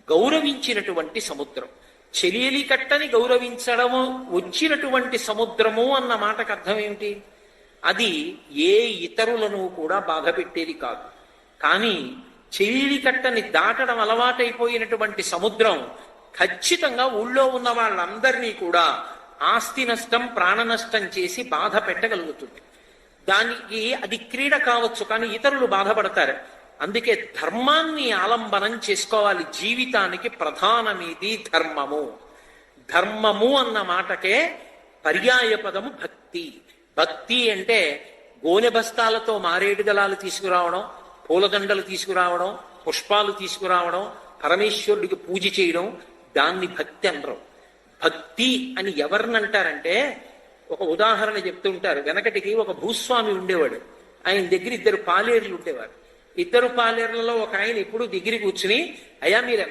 గౌరవించినటువంటి సముద్రం. చెలియలి కట్టని గౌరవించడము వచ్చినటువంటి సముద్రము అన్న మాటకు అర్థం ఏమిటి? అది ఏ ఇతరులను కూడా బాధ పెట్టేది కాదు. కానీ చెలియలి కట్టని దాటడం అలవాటైపోయినటువంటి సముద్రం ఖచ్చితంగా ఊళ్ళో ఉన్న వాళ్ళందరినీ కూడా ఆస్తి నష్టం, ప్రాణ నష్టం చేసి బాధ పెట్టగలుగుతుంది. దానికి అది క్రీడ కావచ్చు, కానీ ఇతరులు బాధపడతారు. అందుకే ధర్మాన్ని ఆలంబనం చేసుకోవాలి. జీవితానికి ప్రధానమేది ధర్మము. ధర్మము అన్న మాటకే పర్యాయ పదము భక్తి. భక్తి అంటే గోనె బస్తాలతో మారేడు దళాలు తీసుకురావడం, పూలదండలు తీసుకురావడం, పుష్పాలు తీసుకురావడం, పరమేశ్వరుడికి పూజ చేయడం, దాన్ని భక్తి అనరు. భక్తి అని ఎవరినంటారంటే, ఒక ఉదాహరణ చెప్తుంటారు. వెనకటికి ఒక భూస్వామి ఉండేవాడు. ఆయన దగ్గర 2 పాలేర్లు ఉండేవారు. 2 పాలేర్లలో ఒక ఆయన ఎప్పుడు దగ్గర కూర్చుని, అయ్యా మీరు